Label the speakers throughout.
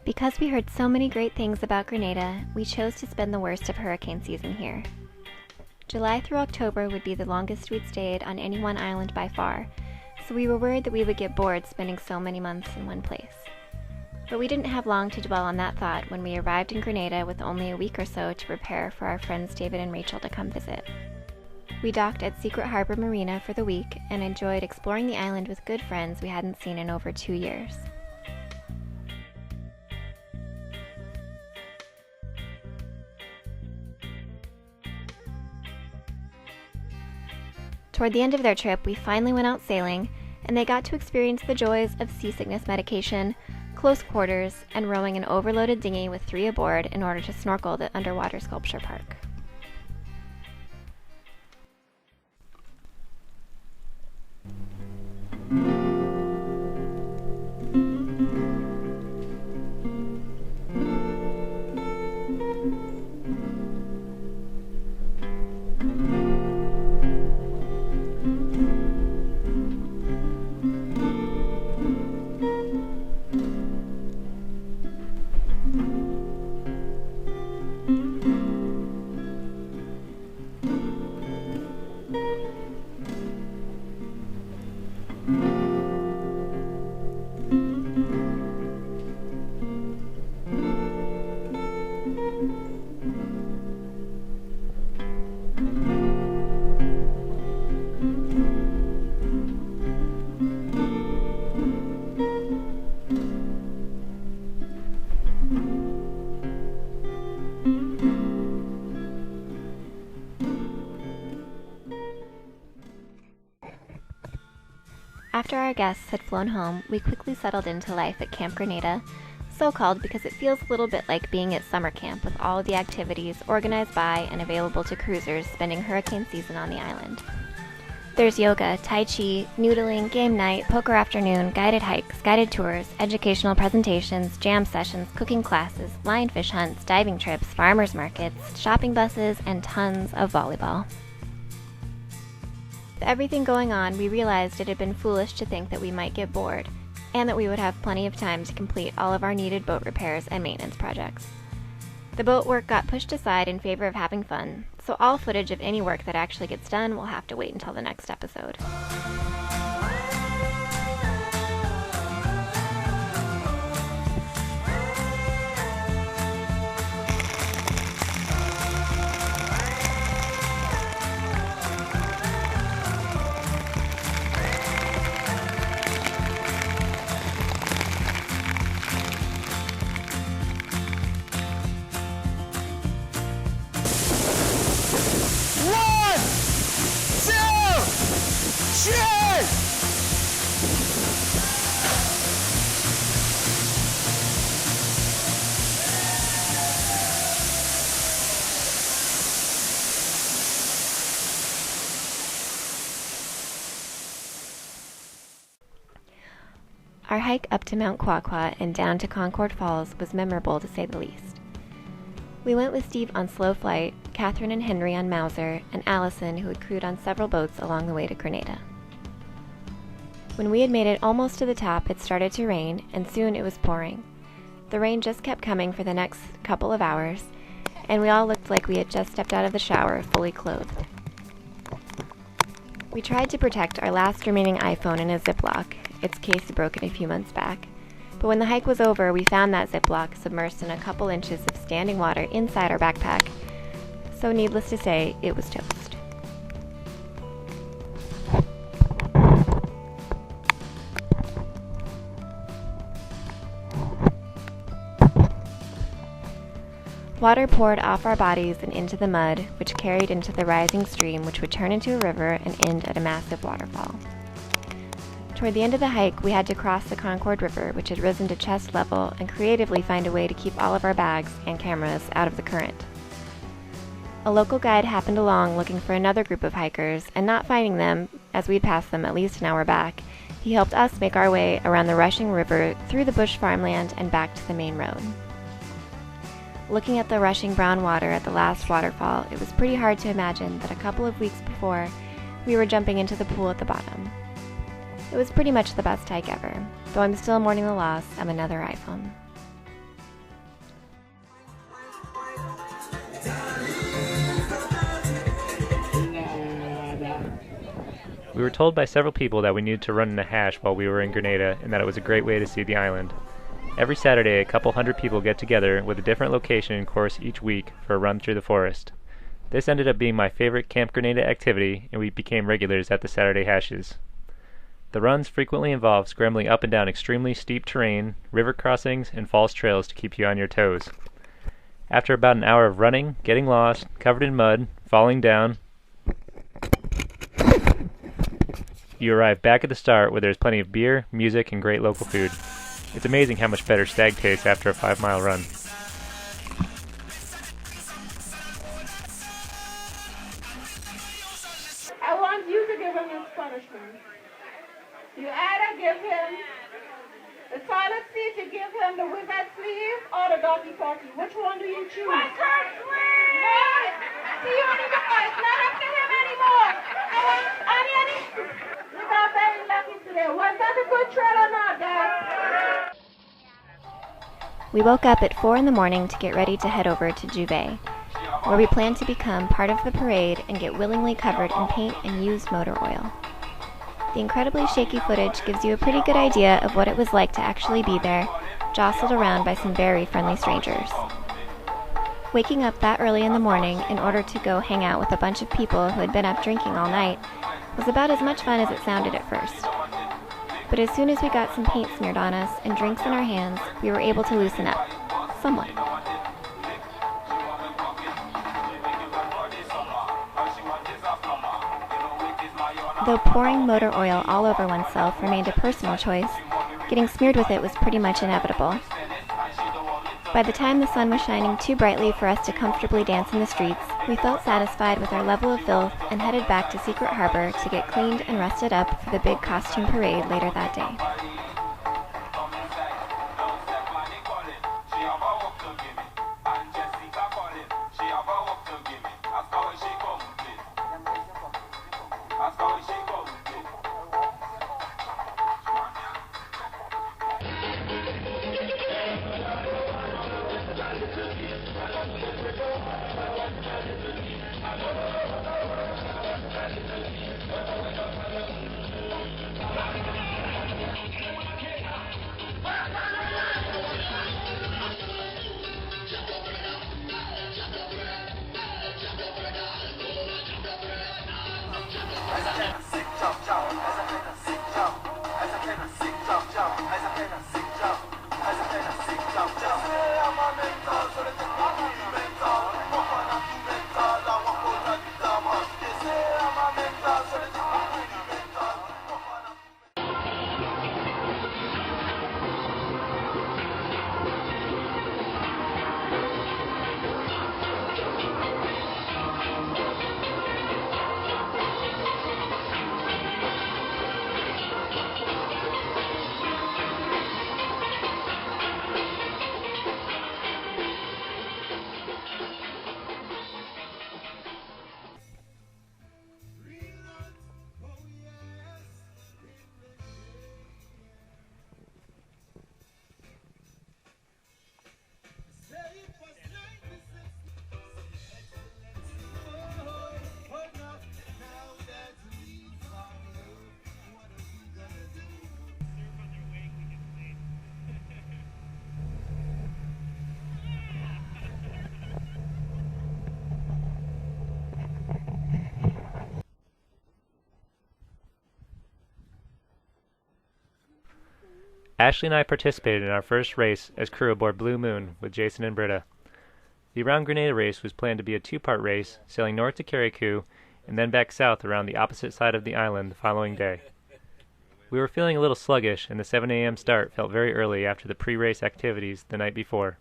Speaker 1: Because we heard so many great things about Grenada, we chose to spend the worst of hurricane season here. July through October would be the longest we'd stayed on any one island by far, so we were worried that we would get bored spending so many months in one place. But we didn't have long to dwell on that thought when we arrived in Grenada with only a week or so to prepare for our friends David and Rachel to come visit. We docked at Secret Harbor Marina for the week and enjoyed exploring the island with good friends we hadn't seen in over 2 years. Toward the end of their trip, we finally went out sailing, and they got to experience the joys of seasickness medication, close quarters, and rowing an overloaded dinghy with 3 aboard in order to snorkel the underwater sculpture park. After our guests had flown home, we quickly settled into life at Camp Grenada, so called because it feels a little bit like being at summer camp with all of the activities organized by and available to cruisers spending hurricane season on the island. There's yoga, tai chi, noodling, game night, poker afternoon, guided hikes, guided tours, educational presentations, jam sessions, cooking classes, lionfish hunts, diving trips, farmers markets, shopping buses, and tons of volleyball. With everything going on, we realized it had been foolish to think that we might get bored, and that we would have plenty of time to complete all of our needed boat repairs and maintenance projects. The boat work got pushed aside in favor of having fun, so all footage of any work that actually gets done will have to wait until the next episode. Our hike up to Mount Quaqua and down to Concord Falls was memorable to say the least. We went with Steve on Slow Flight, Catherine and Henry on Mauser, and Allison, who had crewed on several boats along the way to Grenada. When we had made it almost to the top, it started to rain, and soon it was pouring. The rain just kept coming for the next couple of hours, and we all looked like we had just stepped out of the shower fully clothed. We tried to protect our last remaining iPhone in a Ziploc, its case broken a few months back, but when the hike was over, we found that Ziploc submersed in a couple inches of standing water inside our backpack, so needless to say, it was toast. Water poured off our bodies and into the mud, which carried into the rising stream, which would turn into a river and end at a massive waterfall. Toward the end of the hike, we had to cross the Concord River, which had risen to chest level, and creatively find a way to keep all of our bags and cameras out of the current. A local guide happened along looking for another group of hikers, and not finding them, as we'd passed them at least an hour back, he helped us make our way around the rushing river, through the bush farmland, and back to the main road. Looking at the rushing brown water at the last waterfall, it was pretty hard to imagine that a couple of weeks before, we were jumping into the pool at the bottom. It was pretty much the best hike ever, though I'm still mourning the loss of another iPhone.
Speaker 2: We were told by several people that we needed to run in a hash while we were in Grenada and that it was a great way to see the island. Every Saturday, a couple hundred people get together with a different location and course each week for a run through the forest. This ended up being my favorite Camp Grenada activity, and we became regulars at the Saturday hashes. The runs frequently involve scrambling up and down extremely steep terrain, river crossings, and false trails to keep you on your toes. After about an hour of running, getting lost, covered in mud, falling down, you arrive back at the start where there's plenty of beer, music, and great local food. It's amazing how much better stag tastes after a 5-mile run.
Speaker 3: I want you to give him his punishment. You either give him the toilet seat, you give him the wizard sleeve, or the doggy potty. Which one do you choose? Wizard sleeve! No! See, you only know. It's not up to him anymore. I want Annie. You got very lucky today. Was that a good trail or not, guys?
Speaker 1: We woke up at 4 in the morning to get ready to head over to Juve, where we plan to become part of the parade and get willingly covered in paint and used motor oil. The incredibly shaky footage gives you a pretty good idea of what it was like to actually be there, jostled around by some very friendly strangers. Waking up that early in the morning in order to go hang out with a bunch of people who had been up drinking all night was about as much fun as it sounded at first. But as soon as we got some paint smeared on us and drinks in our hands, we were able to loosen up. Somewhat. Though pouring motor oil all over oneself remained a personal choice, getting smeared with it was pretty much inevitable. By the time the sun was shining too brightly for us to comfortably dance in the streets, we felt satisfied with our level of filth and headed back to Secret Harbor to get cleaned and rested up for the big costume parade later that day.
Speaker 2: Ashley and I participated in our first race as crew aboard Blue Moon with Jason and Britta. The Around Grenada race was planned to be a 2-part race, sailing north to Carriacou and then back south around the opposite side of the island the following day. We were feeling a little sluggish, and the 7 a.m. start felt very early after the pre-race activities the night before.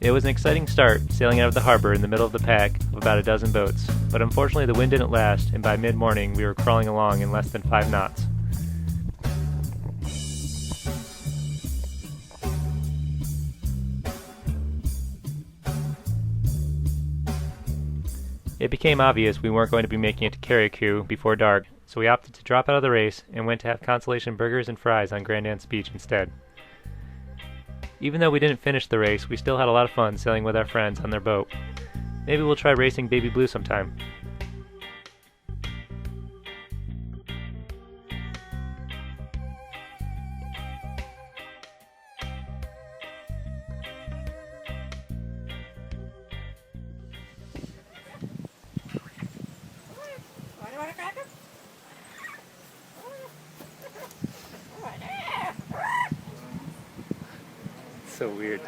Speaker 2: It was an exciting start, sailing out of the harbor in the middle of the pack of about a dozen boats, but unfortunately the wind didn't last, and by mid-morning we were crawling along in less than 5 knots. It became obvious we weren't going to be making it to Carriacou before dark, so we opted to drop out of the race and went to have consolation burgers and fries on Grand Anse Beach instead. Even though we didn't finish the race, we still had a lot of fun sailing with our friends on their boat. Maybe we'll try racing Baby Blue sometime. So weird.